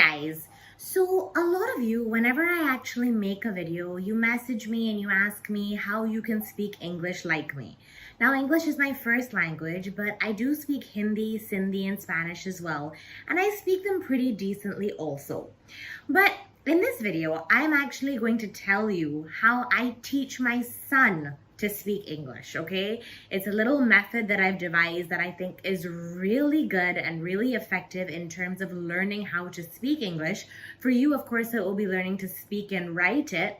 guys, so a lot of you, whenever I actually make a video, you message me and you ask me how you can speak English like me. Now, English is my first language, but I do speak Hindi, Sindhi, and Spanish as well, and I speak them pretty decently also. But in this video, I'm actually going to tell you how I teach my son to speak English, okay? It's a little method that I've devised that I think is really good and really effective in terms of learning how to speak English. For you, of course, it will be learning to speak and write it,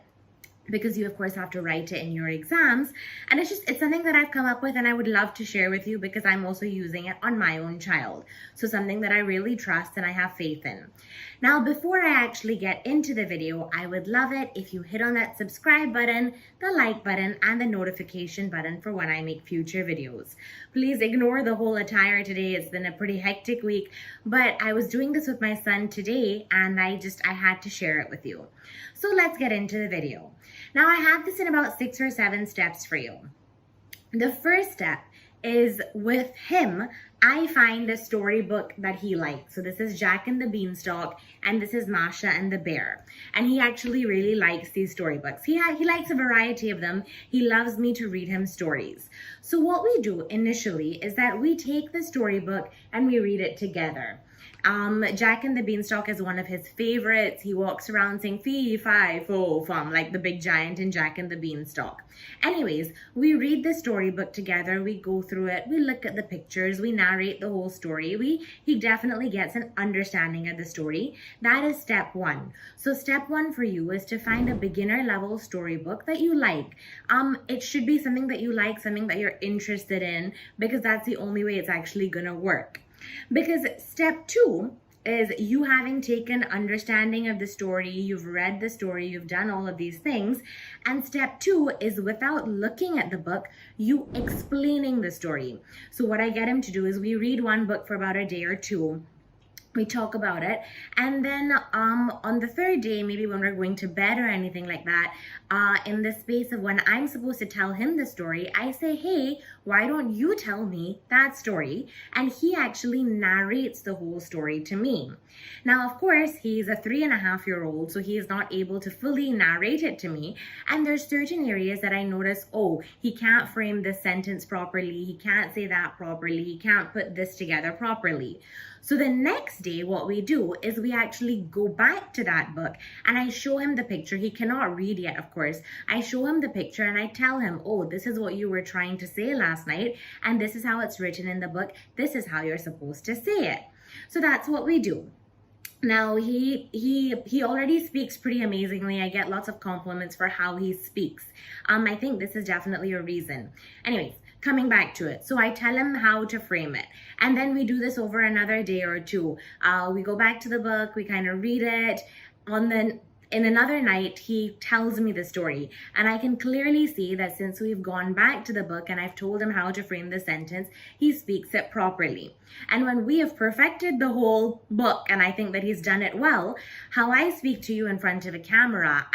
because you of course have to write it in your exams. And it's something that I've come up with and I would love to share with you because I'm also using it on my own child. So something that I really trust and I have faith in. Now, before I actually get into the video, I would love it if you hit on that subscribe button, the like button, and the notification button for when I make future videos. Please ignore the whole attire today. It's been a pretty hectic week, but I was doing this with my son today and I had to share it with you. So let's get into the video. Now, I have this in about 6 or 7 steps for you. The first step is with him, I find a storybook that he likes. So this is Jack and the Beanstalk, and this is Masha and the Bear. And he actually really likes these storybooks. He likes a variety of them. He loves me to read him stories. So what we do initially is that we take the storybook and we read it together. Jack and the Beanstalk is one of his favorites. He walks around saying fee, fi, fo, fum, like the big giant in Jack and the Beanstalk. Anyways, we read the storybook together. We go through it. We look at the pictures. We narrate the whole story. He definitely gets an understanding of the story. That is step 1. So step 1 for you is to find a beginner level storybook that you like. It should be something that you like, something that you're interested in, because that's the only way it's actually gonna work. Because step 2 is you having taken understanding of the story, you've read the story, you've done all of these things. And step 2 is without looking at the book, you explaining the story. So what I get him to do is we read one book for about a day or two. We talk about it, and then on the 3rd day, maybe when we're going to bed or anything like that, in the space of when I'm supposed to tell him the story, I say, hey, why don't you tell me that story? And he actually narrates the whole story to me. Now, of course, he's a 3.5-year-old, so he is not able to fully narrate it to me. And there's certain areas that I notice, oh, he can't frame this sentence properly. He can't say that properly. He can't put this together properly. So the next day, what we do is we actually go back to that book and I show him the picture. He cannot read yet, of course. I show him the picture and I tell him, oh, this is what you were trying to say last night, and this is how it's written in the book. This is how you're supposed to say it. So that's what we do. Now, he already speaks pretty amazingly. I get lots of compliments for how he speaks. I think this is definitely a reason. Anyways, coming back to it. So I tell him how to frame it. And then we do this over another day or two. We go back to the book, we kind of read it. In another night, he tells me the story, and I can clearly see that since we've gone back to the book and I've told him how to frame the sentence, he speaks it properly. And when we have perfected the whole book, and I think that he's done it well, how I speak to you in front of a camera,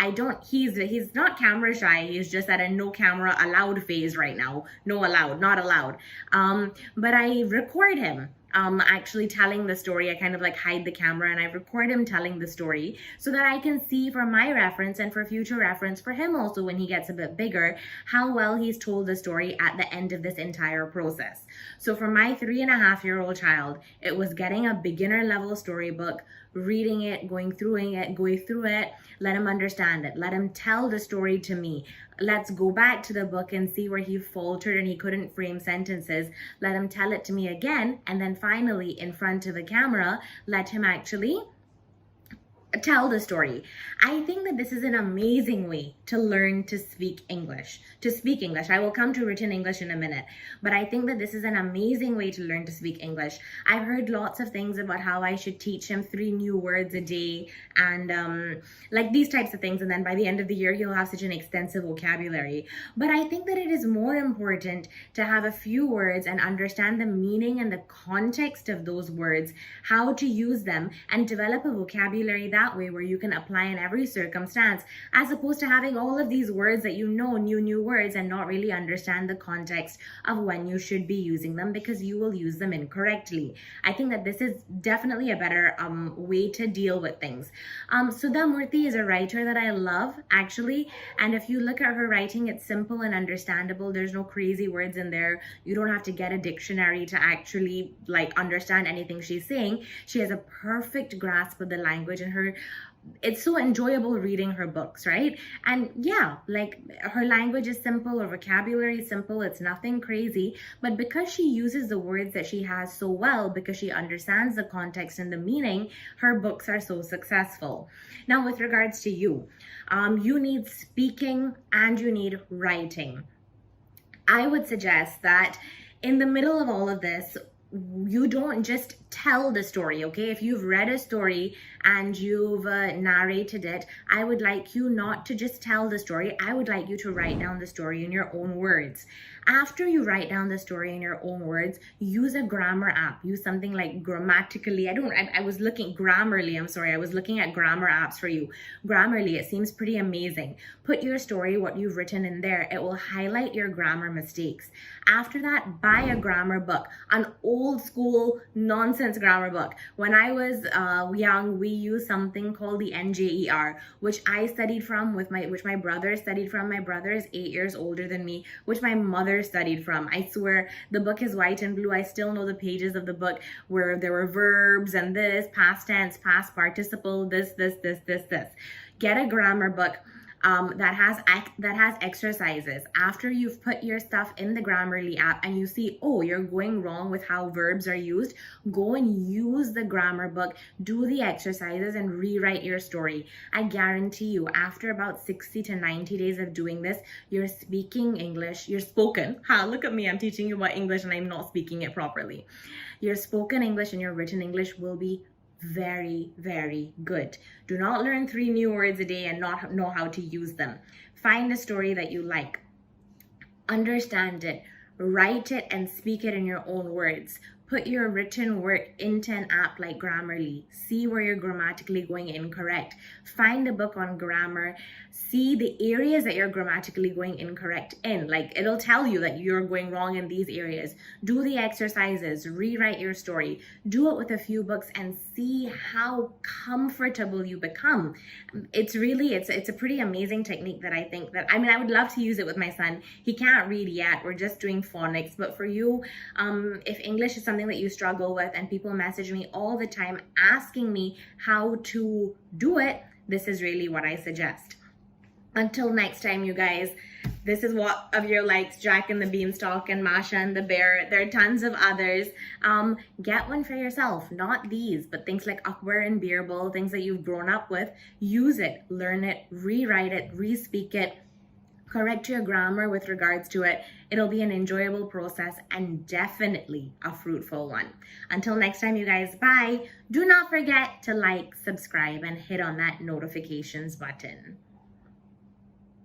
he's not camera shy, he's just at a no camera allowed phase right now. No allowed, not allowed. But I record him. Actually telling the story. I kind of like hide the camera and I record him telling the story so that I can see for my reference and for future reference for him also when he gets a bit bigger, how well he's told the story at the end of this entire process. So for my 3.5-year-old child, it was getting a beginner level storybook, reading it, going through it, let him understand it, let him tell the story to me. Let's go back to the book and see where he faltered and he couldn't frame sentences. Let him tell it to me again. And then finally, in front of the camera, let him actually tell the story. I think that this is an amazing way to learn to speak English. I will come to written English in a minute, but I think that this is an amazing way to learn to speak English. I've heard lots of things about how I should teach him 3 new words a day and like these types of things, and then by the end of the year he'll have such an extensive vocabulary. But I think that it is more important to have a few words and understand the meaning and the context of those words, how to use them, and develop a vocabulary that that way, where you can apply in every circumstance, as opposed to having all of these words that you know, new words, and not really understand the context of when you should be using them, because you will use them incorrectly. I think that this is definitely a better way to deal with things. Sudha Murthy is a writer that I love, actually, and if you look at her writing, it's simple and understandable. There's no crazy words in there. You don't have to get a dictionary to actually like understand anything she's saying. She has a perfect grasp of the language, and it's so enjoyable reading her books, right? And yeah, like her language is simple, her vocabulary is simple, it's nothing crazy, but because she uses the words that she has so well, because she understands the context and the meaning, her books are so successful. Now, with regards to you, you need speaking and you need writing. I would suggest that in the middle of all of this, you don't just tell the story, okay? If you've read a story and you've narrated it, I would like you not to just tell the story. I would like you to write down the story in your own words. After you write down the story in your own words, use a grammar app. Use something like Grammatically. I was looking at Grammarly grammar apps for you. Grammarly, it seems pretty amazing. Put your story, what you've written in there. It will highlight your grammar mistakes. After that, buy a grammar book, an old school nonsense grammar book. When I was young, we used something called the NJER, which I studied from, which my brother studied from. My brother is 8 years older than me, which my mother studied from. I swear, the book is white and blue. I still know the pages of the book where there were verbs and this, past tense, past participle, this. Get a grammar book that has exercises. After you've put your stuff in the Grammarly app and you see, oh, you're going wrong with how verbs are used, go and use the grammar book, do the exercises, and rewrite your story. I guarantee you, after about 60 to 90 days of doing this, you're speaking English, you're spoken. Look at me, I'm teaching you about English and I'm not speaking it properly. Your spoken English and your written English will be very, very good. Do not learn 3 new words a day and not know how to use them. Find a story that you like. Understand it. Write it and speak it in your own words. Put your written work into an app like Grammarly. See where you're grammatically going incorrect. Find a book on grammar. See the areas that you're grammatically going incorrect in. Like, it'll tell you that you're going wrong in these areas. Do the exercises. Rewrite your story. Do it with a few books and see how comfortable you become. It's a pretty amazing technique that I think that, I would love to use it with my son. He can't read yet. We're just doing phonics. But for you, if English is something that you struggle with and people message me all the time asking me how to do it, this is really what I suggest. Until next time, you guys, this is what of your likes, Jack and the Beanstalk and Masha and the Bear. There are tons of others. Get one for yourself, not these, but things like Akbar and Birbal, things that you've grown up with. Use it, learn it, rewrite it, re-speak it. Correct your grammar with regards to it. It'll be an enjoyable process and definitely a fruitful one. Until next time, you guys, bye. Do not forget to like, subscribe, and hit on that notifications button.